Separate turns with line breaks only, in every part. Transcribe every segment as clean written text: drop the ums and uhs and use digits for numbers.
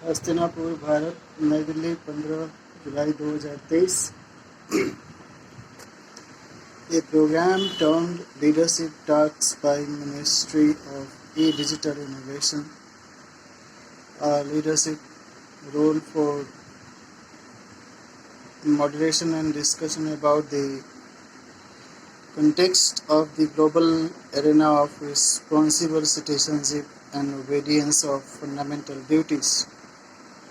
Hastinapur, Bharat, New Delhi, 15 July 2023. A program termed Leadership Talks by Ministry of E-Digital Innovation, a leadership role for moderation and discussion about the context of the global arena of responsible citizenship and obedience of fundamental duties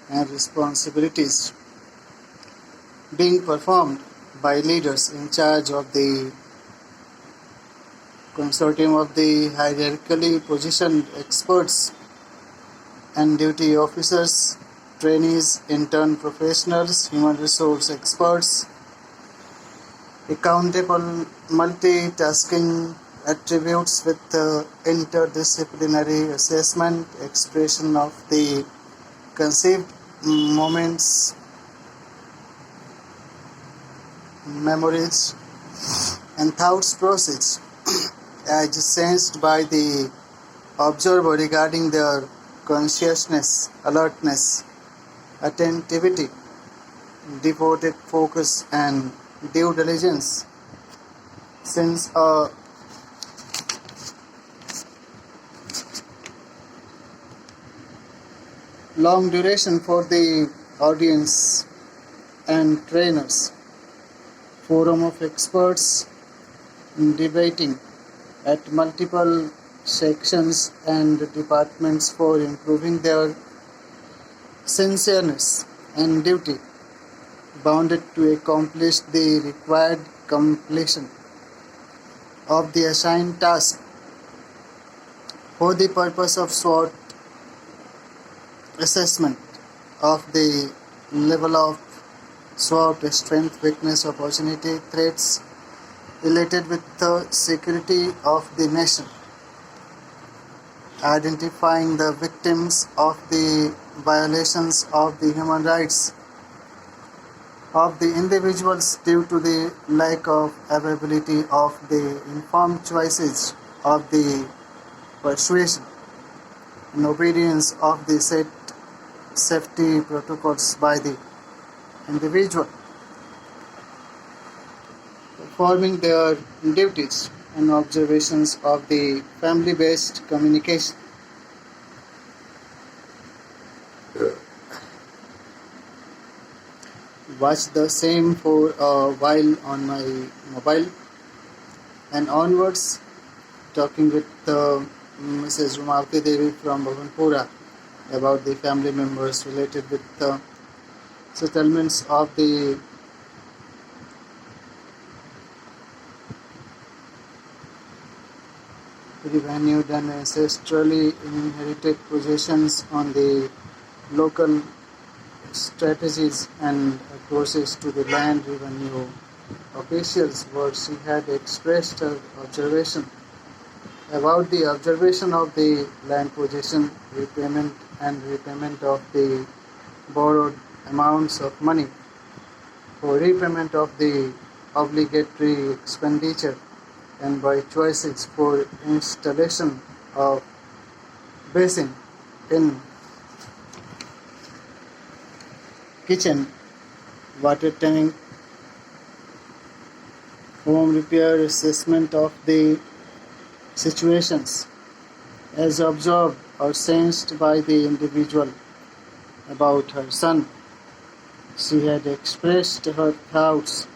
and responsibilities being performed by leaders in charge of the consortium of the hierarchically positioned experts and duty officers, trainees, intern professionals, human resource experts, accountable multitasking attributes with interdisciplinary assessment, expression of the conceived moments, memories, and thoughts process as sensed by the observer regarding their consciousness, alertness, attentivity, devoted focus, and due diligence. Since a long duration for the audience and trainers, forum of experts debating at multiple sections and departments for improving their sincereness and duty, bounded to accomplish the required completion of the assigned task for the purpose of SWOT assessment of the level of SWOT strength, weakness, opportunity, threats related with the security of the nation, identifying the victims of the violations of the human rights of the individuals due to the lack of availability of the informed choices of the persuasion in obedience of the set safety protocols by the individual performing their duties and observations of the family-based communication. Watch the same for a while on my mobile and onwards, talking with Mrs. Rumalti Devi from Bhavanpura about the family members related with the settlements of the revenued and ancestrally inherited possessions on the local strategies and approaches to the land revenue officials, where she had expressed her observation about the observation of the land possession, repayment and repayment of the borrowed amounts of money for repayment of the obligatory expenditure and by choices for installation of basin in kitchen, water tank, home repair, assessment of the situations as observed or sensed by the individual about her son. She had expressed her thoughts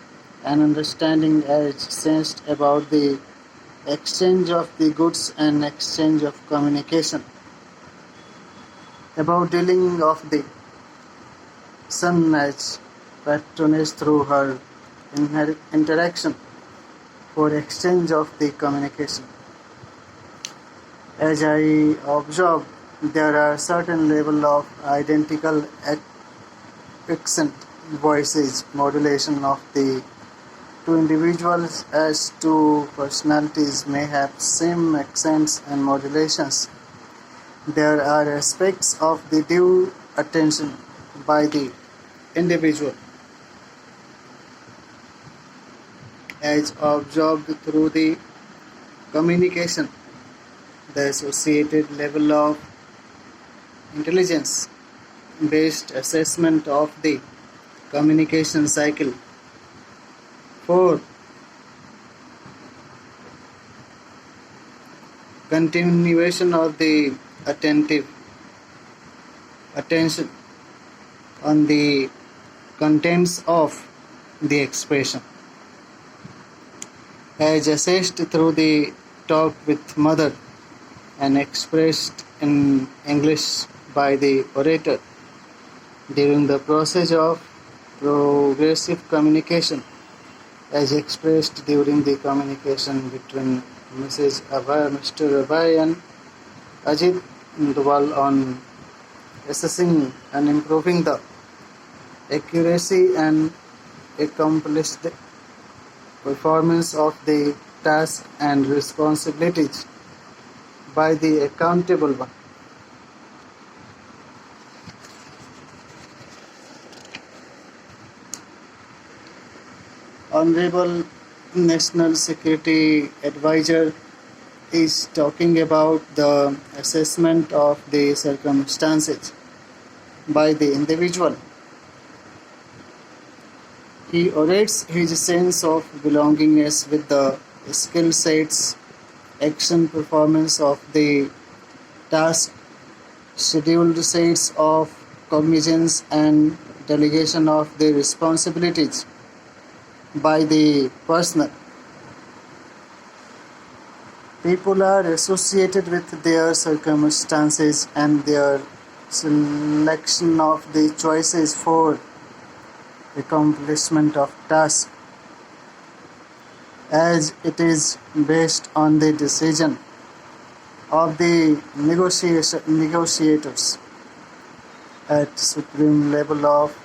and understanding as sensed about the exchange of the goods and exchange of communication, about dealing of the son as patronage through her interaction for exchange of the communication. As I observed, there are certain level of identical accent, voices, modulation of the two individuals as two personalities may have same accents and modulations. There are aspects of the due attention by the individual as observed through the communication, the associated level of intelligence based assessment of the communication cycle. 4. Continuation of the attention on the contents of the expression, as assessed through the talk with mother and expressed in English by the orator during the process of progressive communication, as expressed during the communication between Mr. Abhay and Ajit Duval on assessing and improving the accuracy and accomplished performance of the task and responsibilities by the accountable one. Honorable National Security Advisor is talking about the assessment of the circumstances by the individual. He orates his sense of belongingness with the skill sets, action performance of the task, scheduled sets of cognizance and delegation of the responsibilities by the personnel. People are associated with their circumstances and their selection of the choices for accomplishment of task, as it is based on the decision of the negotiators at supreme level of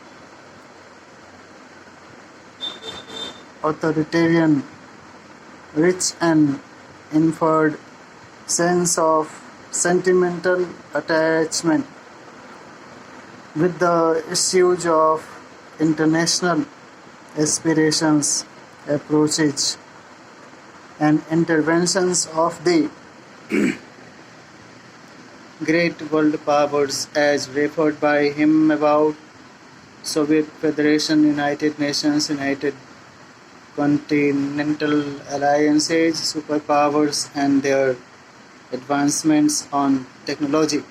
authoritarian, rich and inferred sense of sentimental attachment with the issues of international aspirations, approaches, and interventions of the great world powers, as referred by him about Soviet Federation, United Nations, United Continental Alliances, superpowers, and their advancements on technology,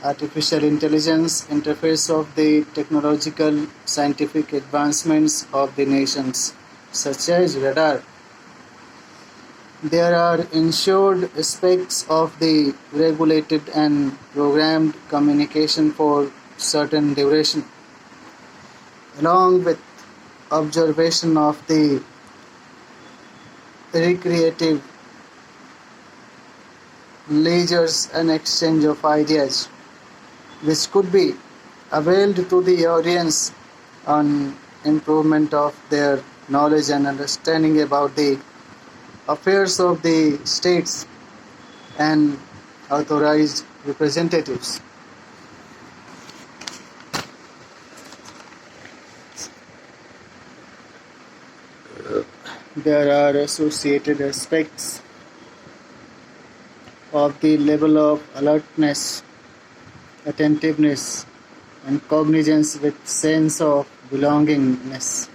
artificial intelligence, interface of the technological scientific advancements of the nations, such as radar. There are ensured aspects of the regulated and programmed communication for certain duration, along with observation of the recreative leisures and exchange of ideas, which could be availed to the audience on improvement of their knowledge and understanding about the affairs of the states and authorized representatives. There are associated aspects of the level of alertness, attentiveness, and cognizance with sense of belongingness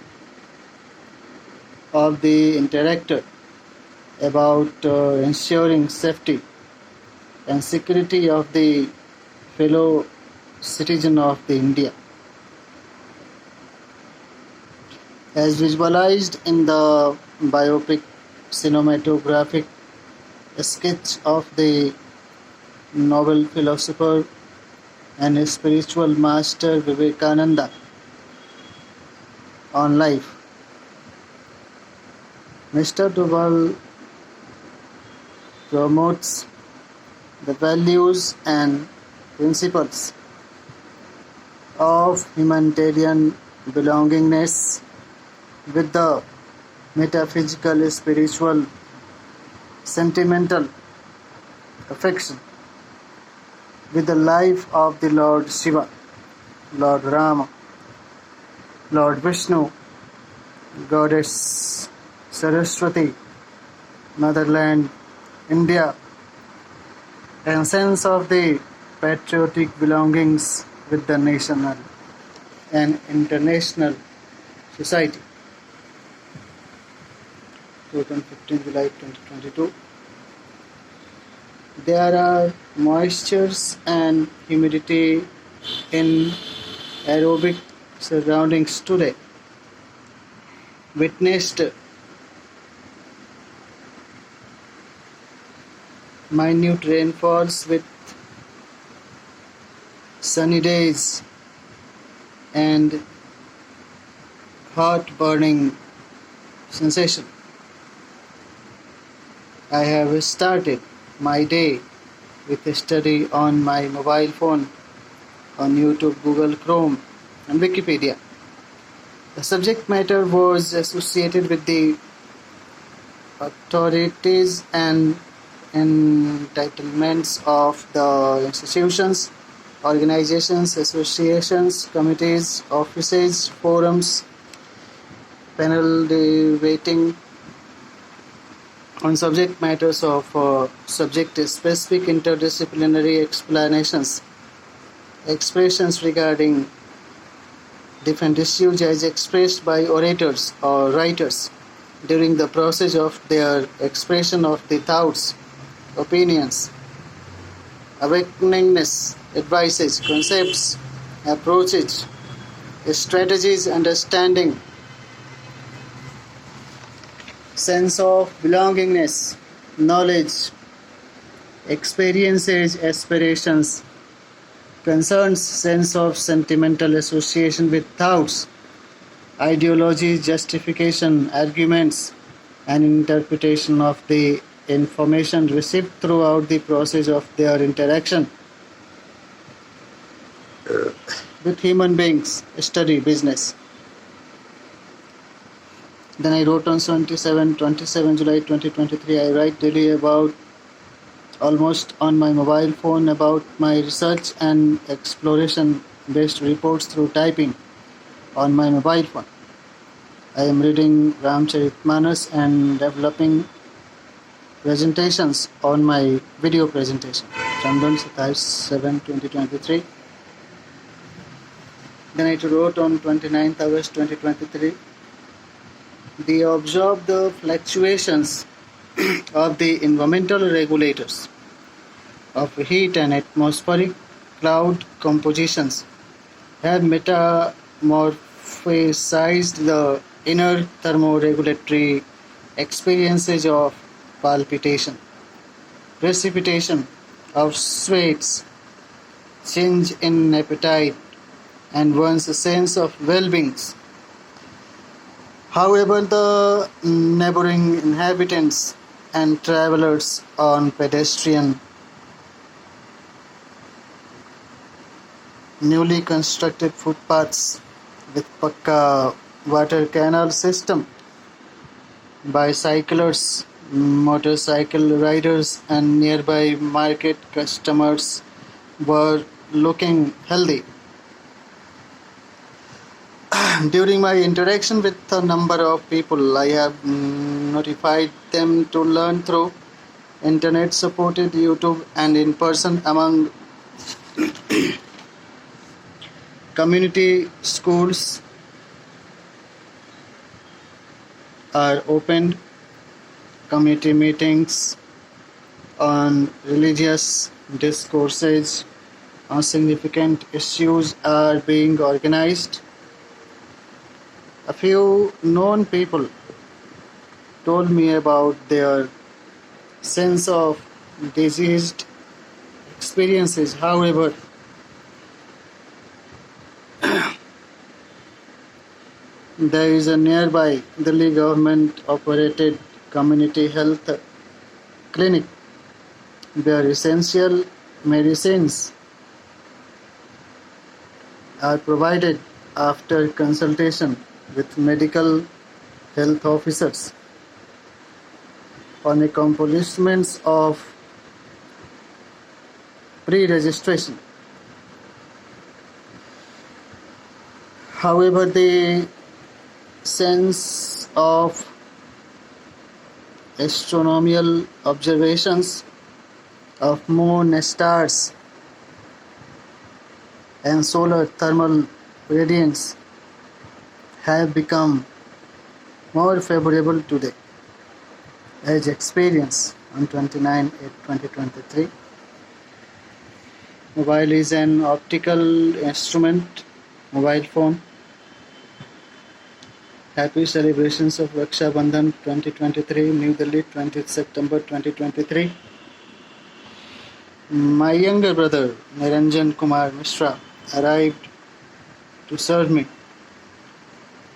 of the interactor about ensuring safety and security of the fellow citizen of the India, as visualized in the biopic cinematographic sketch of the Nobel philosopher and spiritual master Vivekananda on life. Mr. Duval promotes the values and principles of humanitarian belongingness with the metaphysical, spiritual, sentimental affection with the life of the Lord Shiva, Lord Rama, Lord Vishnu, Goddess Saraswati, Motherland, India, and sense of the patriotic belongings with the national and international society. 15 July 2022. There are moistures and humidity in aerobic surroundings today. Witnessed minute rainfalls with sunny days and hot burning sensation. I have started my day with a study on my mobile phone, on YouTube, Google Chrome, and Wikipedia. The subject matter was associated with the authorities and entitlements of the institutions, organizations, associations, committees, offices, forums, panel debating on subject matters of subject-specific interdisciplinary expressions regarding different issues as expressed by orators or writers during the process of their expression of the thoughts, opinions, awakeningness, advices, concepts, approaches, strategies, understanding, sense of belongingness, knowledge, experiences, aspirations, concerns, sense of sentimental association with thoughts, ideologies, justification, arguments, and interpretation of the information received throughout the process of their interaction with human beings, study, business. Then I wrote on 27 July 2023, I write daily about almost on my mobile phone about my research and exploration based reports through typing on my mobile phone. I am reading Ramcharitmanas and developing presentations on my video presentation. Chandan 7/2023. Then I wrote on 29th August 2023. They observe the fluctuations of the environmental regulators of heat and atmospheric cloud compositions have metamorphosized the inner thermoregulatory experiences of palpitation, precipitation of sweats, change in appetite, and one's sense of well-being. However, the neighboring inhabitants and travelers on pedestrian newly constructed footpaths with pakka water canal system, bicyclers, motorcycle riders, and nearby market customers were looking healthy. During my interaction with a number of people, I have notified them to learn through internet supported YouTube and in person among community schools are opened, community meetings on religious discourses on significant issues are being organized. A few known people told me about their sense of diseased experiences. However, there is a nearby Delhi government operated community health clinic where essential medicines are provided after consultation with medical health officers on accomplishments of pre-registration. However, the sense of astronomical observations of moon, stars, and solar thermal radiance have become more favorable today, as experienced on 29/8/2023. Mobile is an optical instrument, mobile phone. Happy celebrations of Raksha Bandhan 2023, New Delhi, 20th September 2023. My younger brother, Niranjan Kumar Mishra, arrived to serve me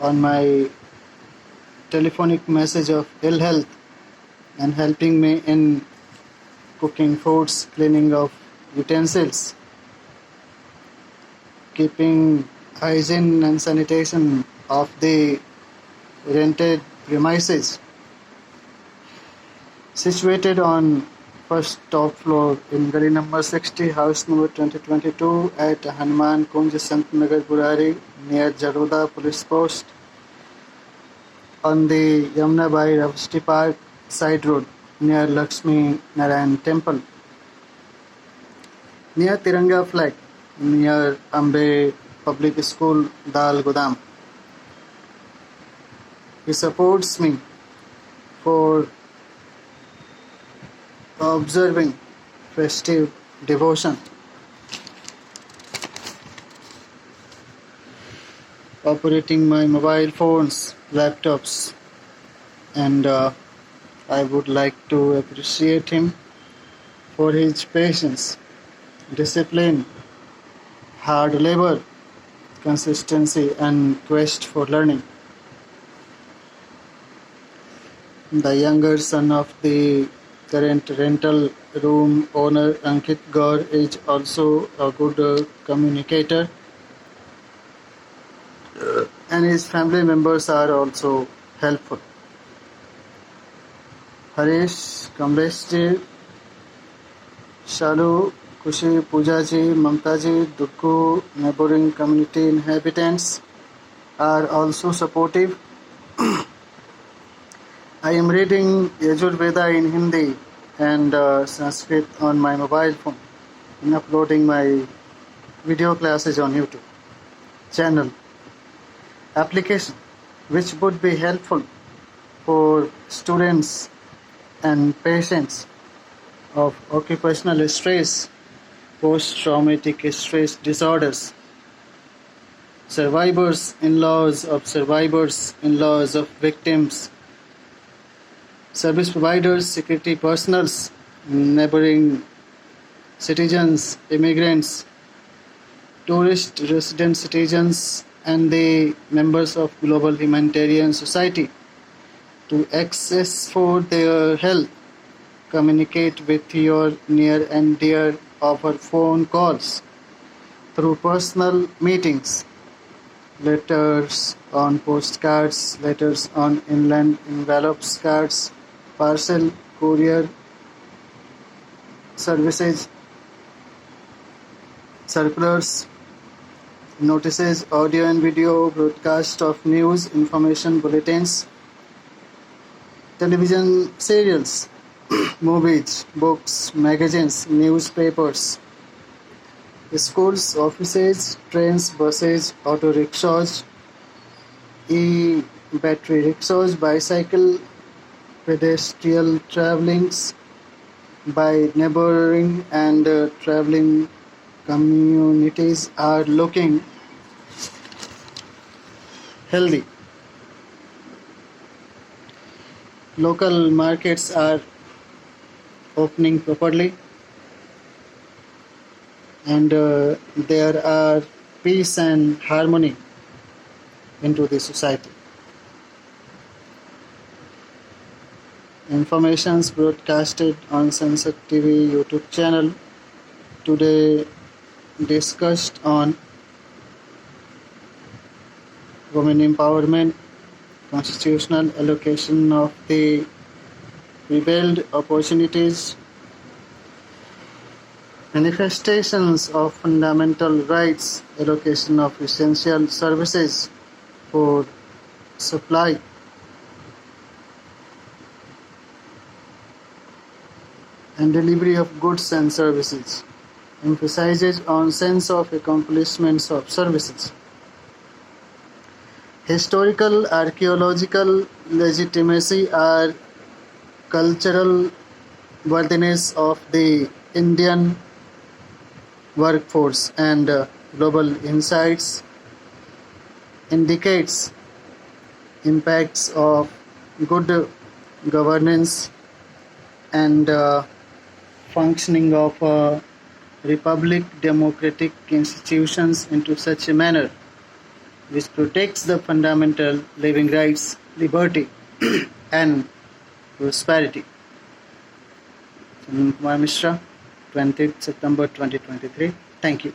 on my telephonic message of ill health and helping me in cooking foods, cleaning of utensils, keeping hygiene and sanitation of the rented premises. Situated on first top floor in Gully number 60, house number 2022 at Hanuman Kunj Sant Nagar Burari near Jaroda Police Post on the Yamuna Bai University Park side road near Lakshmi Narayan Temple. Near Tiranga flag near Ambe Public School, Dal Godam. He supports me for observing festive devotion, operating my mobile phones, laptops, and I would like to appreciate him for his patience, discipline, hard labor, consistency, and quest for learning. The younger son of the current rental room owner, Ankit Gaur, is also a good communicator, and his family members are also helpful. Harish, Kamlesh ji, Shalu, Kushi, Pooja ji, Mamta ji, Dukku, neighboring community inhabitants are also supportive. I am reading Yajurveda in Hindi and Sanskrit on my mobile phone and uploading my video classes on YouTube channel application, which would be helpful for students and patients of occupational stress, post-traumatic stress disorders, survivors, in-laws of victims, service providers, security personnels, neighboring citizens, immigrants, tourist resident citizens, and the members of global humanitarian society to access for their help, communicate with your near and dear over phone calls, through personal meetings, letters on postcards, letters on inland envelopes, cards, parcel, courier services, circulars, notices, audio and video, broadcast of news, information bulletins, television serials, movies, books, magazines, newspapers, schools, offices, trains, buses, auto rickshaws, e-battery rickshaws, bicycle, pedestrian travellings by neighboring and travelling communities are looking healthy. Local markets are opening properly, and there are peace and harmony into the society. Informations broadcasted on Sunset TV YouTube channel today discussed on women empowerment, constitutional allocation of the revealed opportunities, manifestations of fundamental rights, allocation of essential services for supply, and delivery of goods and services. emphasizes on sense of accomplishments of services. Historical, archaeological legitimacy are cultural worthiness of the Indian workforce and global insights indicates impacts of good governance and functioning of republic democratic institutions into such a manner which protects the fundamental living rights, liberty and prosperity. Kumar Mishra, 20th September 2023. Thank you.